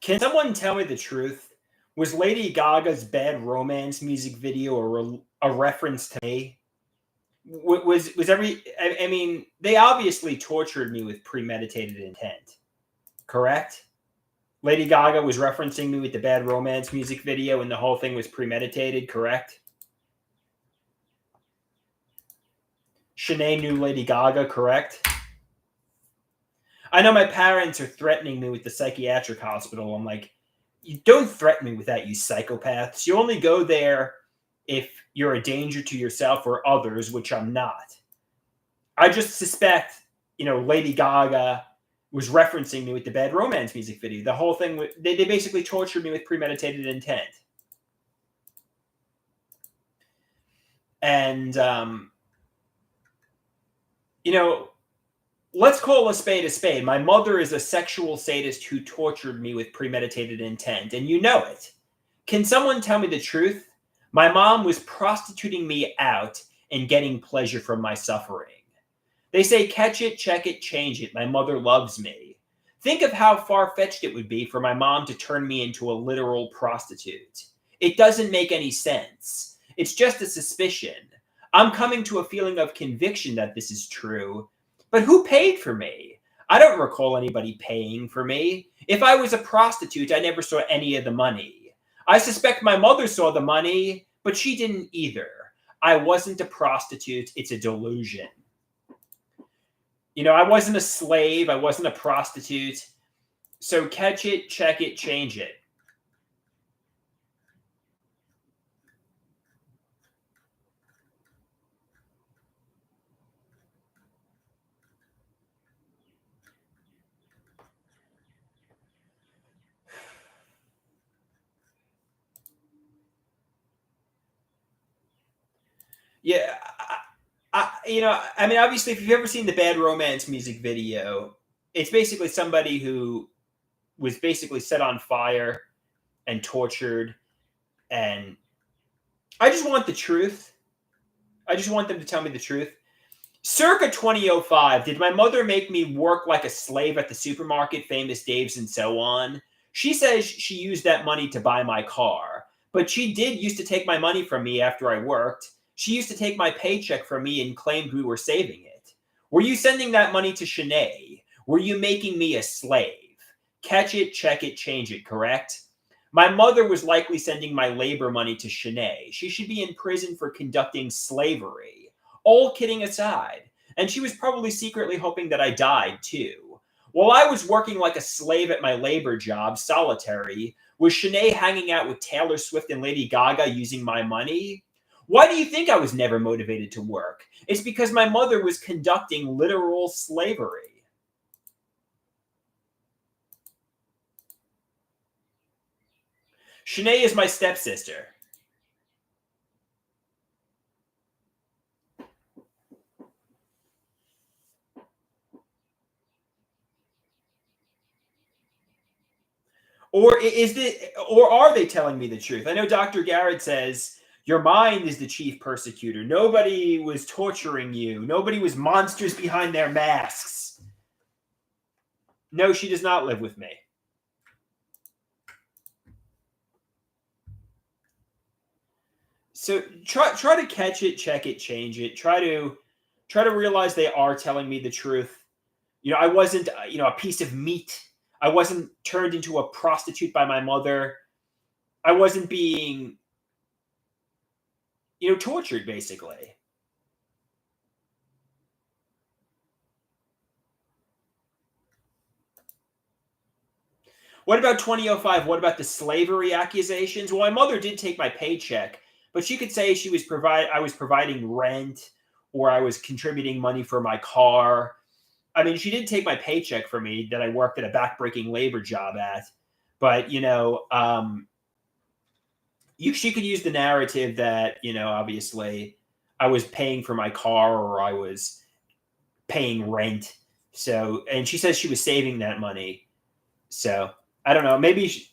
Can someone tell me the truth? Was Lady Gaga's Bad Romance music video a reference to me? Was every? I mean, they obviously tortured me with premeditated intent. Correct? Lady Gaga was referencing me with the Bad Romance music video, and the whole thing was premeditated. Correct? Shanae knew Lady Gaga. Correct? I know my parents are threatening me with the psychiatric hospital. I'm like, you don't threaten me with that, you psychopaths. You only go there if you're a danger to yourself or others, which I'm not. I just suspect, Lady Gaga was referencing me with the Bad Romance music video. The whole thing, they basically tortured me with premeditated intent. And, let's call a spade a spade. My mother is a sexual sadist who tortured me with premeditated intent, and you know it. Can someone tell me the truth? My mom was prostituting me out and getting pleasure from my suffering. They say, catch it, check it, change it. My mother loves me. Think of how far-fetched it would be for my mom to turn me into a literal prostitute. It doesn't make any sense. It's just a suspicion. I'm coming to a feeling of conviction that this is true. But who paid for me? I don't recall anybody paying for me. If I was a prostitute, I never saw any of the money. I suspect my mother saw the money, but she didn't either. I wasn't a prostitute. It's a delusion. I wasn't a slave. I wasn't a prostitute. So catch it, check it, change it. Yeah, obviously, if you've ever seen the Bad Romance music video, it's basically somebody who was basically set on fire and tortured. And I just want the truth. I just want them to tell me the truth. Circa 2005, did my mother make me work like a slave at the supermarket, Famous Dave's and so on? She says she used that money to buy my car, but she did used to take my money from me after I worked. She used to take my paycheck from me and claimed we were saving it. Were you sending that money to Shanae? Were you making me a slave? Catch it, check it, change it, correct? My mother was likely sending my labor money to Shanae. She should be in prison for conducting slavery. All kidding aside. And she was probably secretly hoping that I died, too. While I was working like a slave at my labor job, solitary, was Shanae hanging out with Taylor Swift and Lady Gaga using my money? Why do you think I was never motivated to work? It's because my mother was conducting literal slavery. Shanae is my stepsister. Or are they telling me the truth? I know Dr. Garrett says your mind is the chief persecutor. Nobody was torturing you. Nobody was monsters behind their masks. No, she does not live with me. So try to catch it, check it, change it. Try to realize they are telling me the truth. I wasn't, a piece of meat. I wasn't turned into a prostitute by my mother. I wasn't being, tortured, basically. What about 2005? What about the slavery accusations? Well, my mother did take my paycheck, but she could say I was providing rent, or I was contributing money for my car. I mean, she did take my paycheck from me that I worked at a backbreaking labor job at. But, she could use the narrative that, obviously I was paying for my car or I was paying rent. So, and she says she was saving that money. So, I don't know. Maybe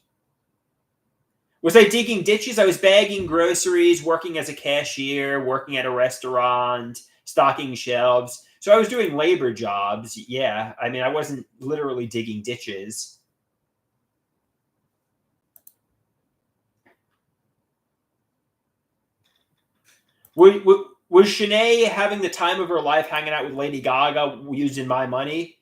was I digging ditches? I was bagging groceries, working as a cashier, working at a restaurant, stocking shelves. So I was doing labor jobs. Yeah. I mean, I wasn't literally digging ditches. Was Shanae having the time of her life hanging out with Lady Gaga using my money?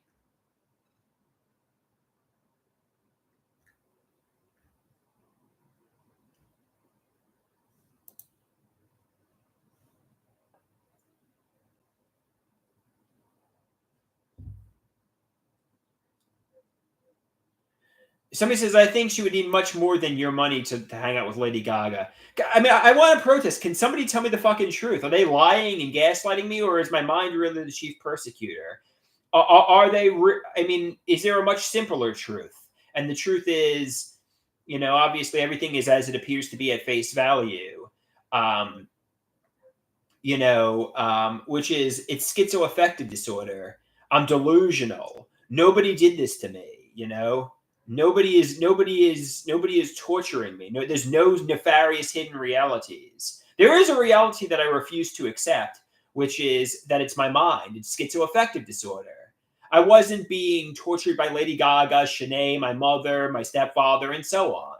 Somebody says, I think she would need much more than your money to hang out with Lady Gaga. I mean, I want to protest. Can somebody tell me the fucking truth? Are they lying and gaslighting me, or is my mind really the chief persecutor? Are they? I mean, is there a much simpler truth? And the truth is, obviously everything is as it appears to be at face value. Um, which is it's schizoaffective disorder. I'm delusional. Nobody did this to me. Nobody is torturing me. No, there's no nefarious hidden realities. There is a reality that I refuse to accept, which is that it's my mind. It's schizoaffective disorder. I wasn't being tortured by Lady Gaga, Shanae, my mother, my stepfather, and so on.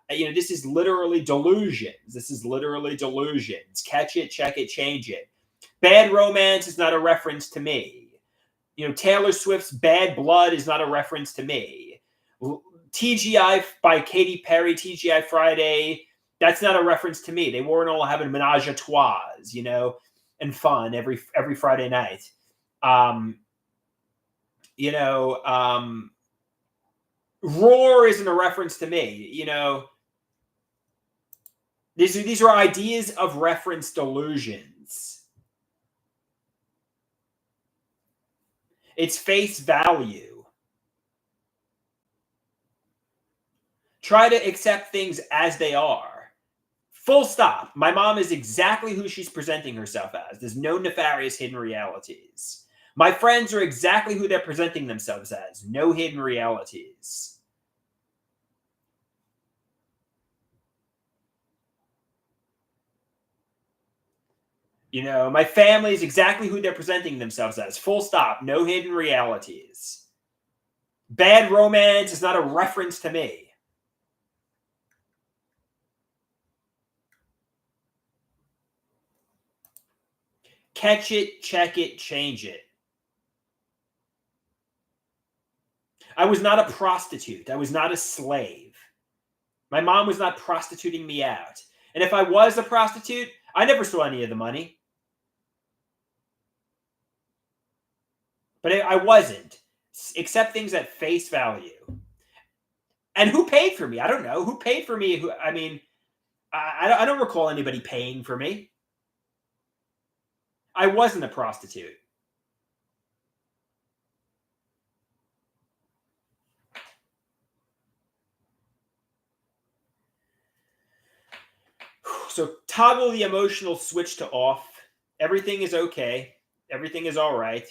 This is literally delusions. This is literally delusions. Catch it, check it, change it. Bad Romance is not a reference to me. Taylor Swift's Bad Blood is not a reference to me. TGI by Katy Perry, TGI Friday, that's not a reference to me. They weren't all having menage a trois, and fun every Friday night. Roar isn't a reference to me. These are ideas of reference delusions. It's face value. Try to accept things as they are. Full stop. My mom is exactly who she's presenting herself as. There's no nefarious hidden realities. My friends are exactly who they're presenting themselves as. No hidden realities. My family is exactly who they're presenting themselves as. Full stop. No hidden realities. Bad Romance is not a reference to me. Catch it, check it, change it. I was not a prostitute. I was not a slave. My mom was not prostituting me out. And if I was a prostitute, I never saw any of the money. But I wasn't. Accept things at face value. And who paid for me? I don't know. Who paid for me? I don't recall anybody paying for me. I wasn't a prostitute. So toggle the emotional switch to off. Everything is okay. Everything is all right.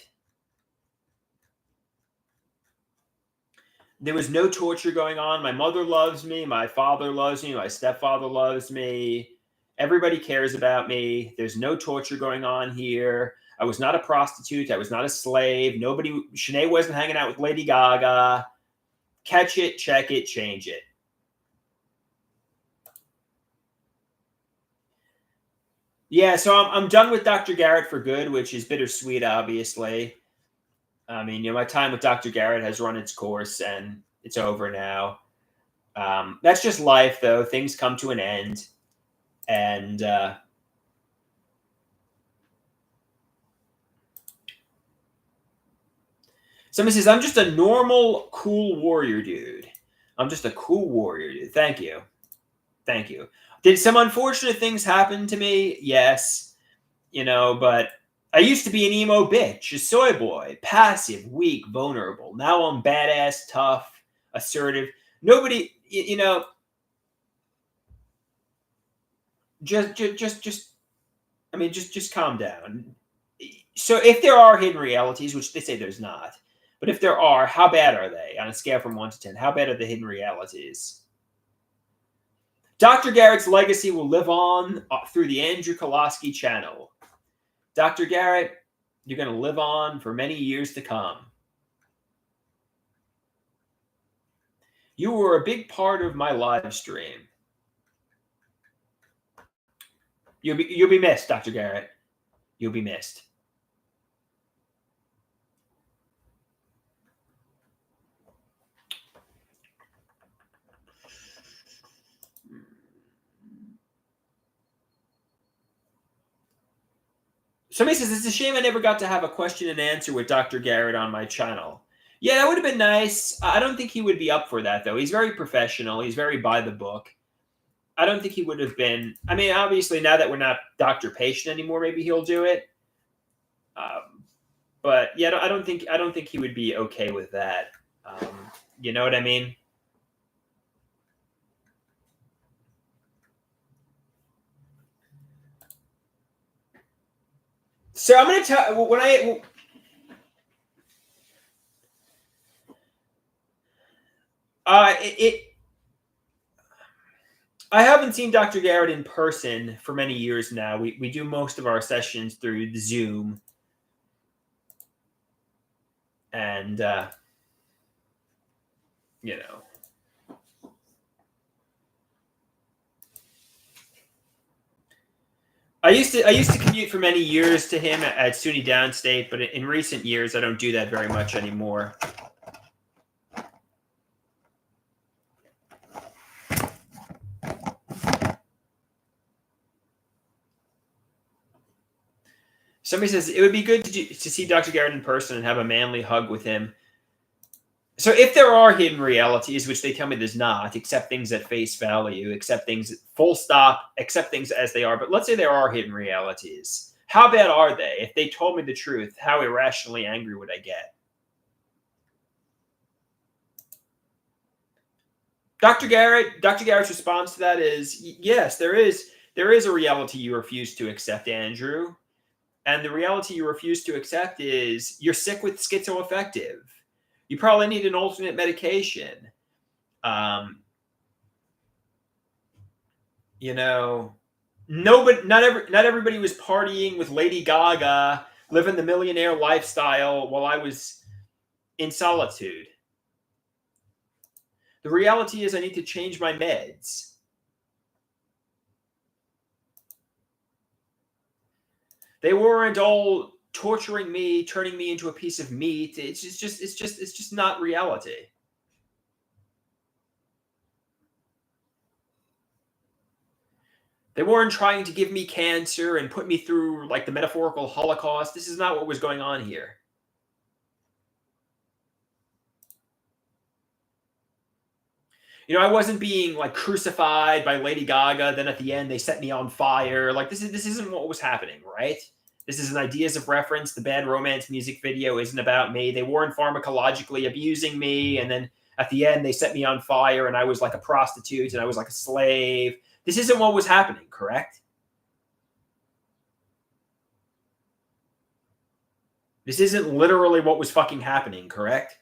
There was no torture going on. My mother loves me. My father loves me. My stepfather loves me. Everybody cares about me. There's no torture going on here. I was not a prostitute. I was not a slave. Shanae wasn't hanging out with Lady Gaga. Catch it, check it, change it. Yeah, so I'm done with Dr. Garrett for good, which is bittersweet, obviously. I mean, my time with Dr. Garrett has run its course and it's over now. That's just life, though. Things come to an end. And somebody says, I'm just a normal, cool warrior dude. I'm just a cool warrior dude. Thank you. Thank you. Did some unfortunate things happen to me? Yes. But I used to be an emo bitch, a soy boy, passive, weak, vulnerable. Now I'm badass, tough, assertive. Nobody, just just calm down. So if there are hidden realities, which they say there's not, but if there are, how bad are they on a scale from 1 to 10? How bad are the hidden realities? Dr. Garrett's legacy will live on through the Andrew Koloski channel. Dr. Garrett, you're going to live on for many years to come. You were a big part of my live stream. You'll be missed, Dr. Garrett. You'll be missed. Somebody says, it's a shame I never got to have a question and answer with Dr. Garrett on my channel. Yeah, that would have been nice. I don't think he would be up for that, though. He's very professional. He's very by the book. I don't think he would have been. I mean, obviously, now that we're not doctor patient anymore, maybe he'll do it. But yeah, I don't think he would be okay with that. You know what I mean? So I'm going to tell when I haven't seen Dr. Garrett in person for many years now. We do most of our sessions through the Zoom. And, you know. I used to commute for many years to him at SUNY Downstate, but in recent years, I don't do that very much anymore. Somebody says, it would be good to see Dr. Garrett in person and have a manly hug with him. So if there are hidden realities, which they tell me there's not, accept things at face value, accept things full stop, accept things as they are. But let's say there are hidden realities. How bad are they? If they told me the truth, how irrationally angry would I get? Dr. Garrett's response to that is, yes, there is a reality you refuse to accept, Andrew. And the reality you refuse to accept is you're sick with schizoaffective. You probably need an alternate medication. You know, not everybody was partying with Lady Gaga, living the millionaire lifestyle while I was in solitude. The reality is I need to change my meds. They weren't all torturing me, turning me into a piece of meat. It's just not reality. They weren't trying to give me cancer and put me through like the metaphorical Holocaust. This is not what was going on here. You know, I wasn't being like crucified by Lady Gaga. Then at the end, they set me on fire. Like this isn't what was happening, right? This is an Ideas of Reference. The Bad Romance music video isn't about me. They weren't pharmacologically abusing me. And then at the end, they set me on fire and I was like a prostitute and I was like a slave. This isn't what was happening, correct? This isn't literally what was fucking happening, correct?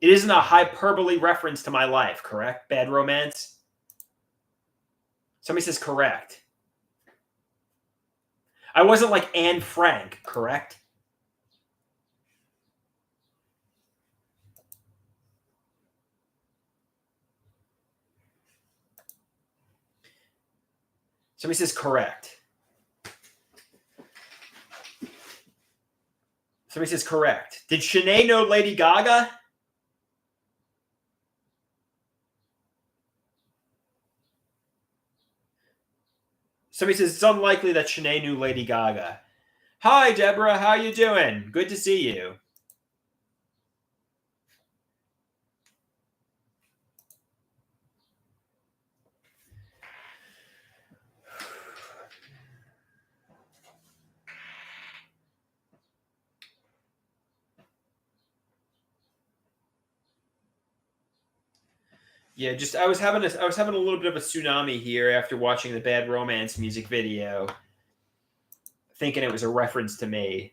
It isn't a hyperbole reference to my life, correct? Bad Romance? Somebody says correct. I wasn't like Anne Frank, correct? Somebody says correct. Somebody says correct. Did Shanae know Lady Gaga? Somebody says it's unlikely that Shanae knew Lady Gaga. Hi, Deborah. How you doing? Good to see you. Yeah, just I was having a little bit of a tsunami here after watching the Bad Romance music video, thinking it was a reference to me.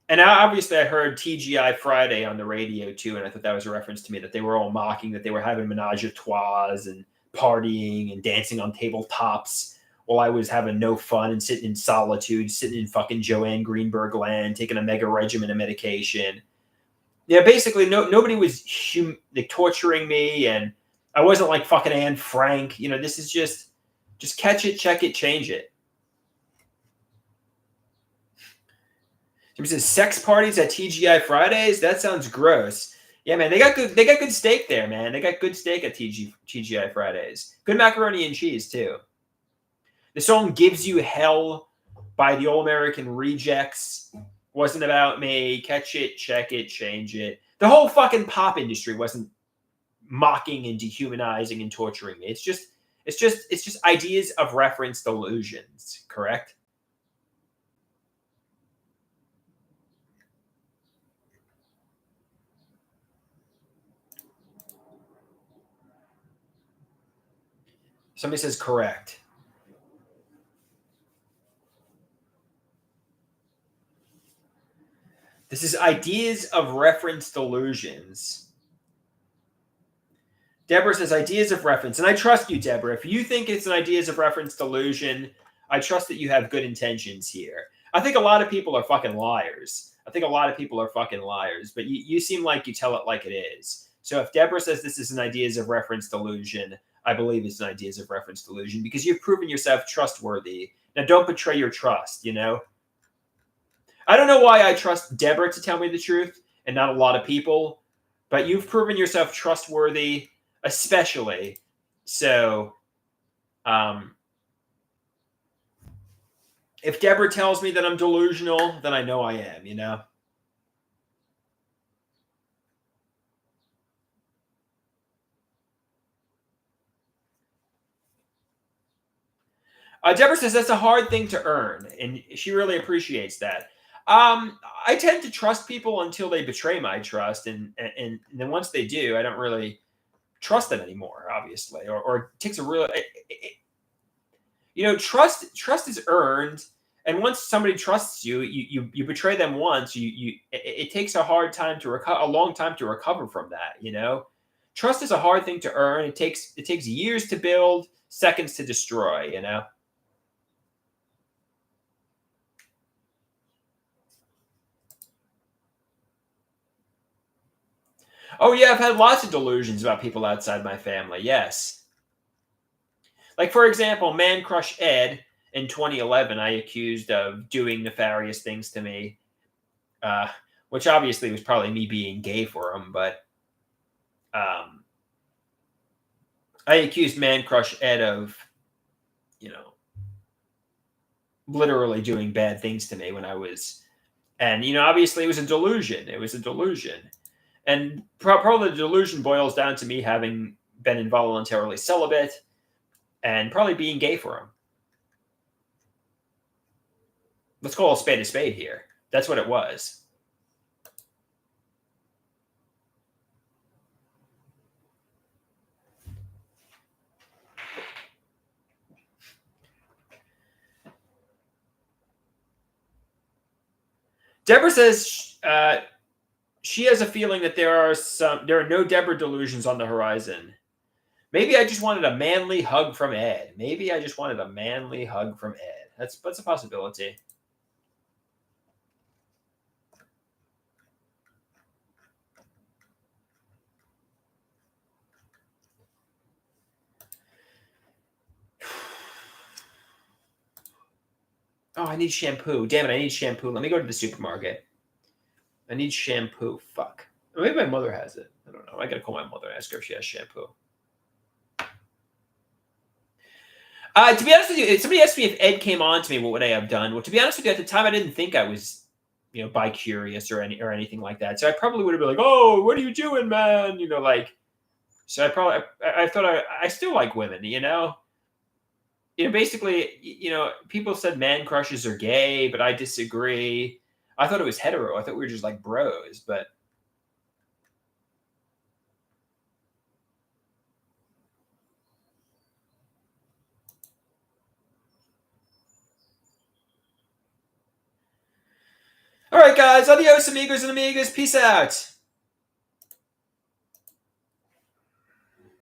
And obviously I heard TGI Friday on the radio too, and I thought that was a reference to me, that they were all mocking that they were having menage a trois and partying and dancing on tabletops while I was having no fun and sitting in solitude, sitting in fucking Joanne Greenberg land, taking a mega regimen of medication. Yeah, basically nobody was like, torturing me, and I wasn't like fucking Anne Frank. You know, this is just Just catch it, check it, change it. Jimmy says sex parties at TGI Fridays. That sounds gross. Yeah, man, they got good steak there, man. They got good steak at TGI Fridays. Good macaroni and cheese too. The song "Gives You Hell" by the All American Rejects wasn't about me. Catch it, check it, change it. The whole fucking pop industry wasn't mocking and dehumanizing and torturing me. It's just ideas of reference delusions, correct? Somebody says correct. This is ideas of reference delusions. Deborah says ideas of reference. And I trust you, Deborah. If you think it's an ideas of reference delusion, I trust that you have good intentions here. I think a lot of people are fucking liars. But you seem like you tell it like it is. So if Deborah says this is an ideas of reference delusion, I believe it's an ideas of reference delusion because you've proven yourself trustworthy. Now don't betray your trust, you know? I don't know why I trust Deborah to tell me the truth and not a lot of people, but you've proven yourself trustworthy, especially. So, if Deborah tells me that I'm delusional, then I know I am, you know? Deborah says that's a hard thing to earn, and she really appreciates that. I tend to trust people until they betray my trust, and then once they do, I don't really trust them anymore, obviously. Or it takes a real, trust is earned, and once somebody trusts you, you betray them once, it takes a long time to recover from that. You know, trust is a hard thing to earn. It takes years to build, seconds to destroy. You know. Oh yeah, I've had lots of delusions about people outside my family. Yes. Like for example, Man Crush Ed in 2011, I accused of doing nefarious things to me, which obviously was probably me being gay for him. But I accused Man Crush Ed of, literally doing bad things to me when I was, and obviously it was a delusion. And probably the delusion boils down to me having been involuntarily celibate and probably being gay for him. Let's call a spade here. That's what it was. Deborah says she has a feeling that there are no Deborah delusions on the horizon. Maybe I just wanted a manly hug from Ed. That's a possibility. Oh, I need shampoo. Damn it, I need shampoo. Let me go to the supermarket. I need shampoo. Fuck. Maybe my mother has it. I don't know. I gotta call my mother and ask her if she has shampoo. To be honest with you, if somebody asked me if Ed came on to me, what would I have done? Well, to be honest with you, at the time, I didn't think I was, bi-curious or anything like that. So I probably would have been like, "Oh, what are you doing, man?" So I thought I still like women, basically, people said man crushes are gay, but I disagree. I thought it was hetero. I thought we were just like bros, but. All right, guys. Adios, amigos and amigas. Peace out.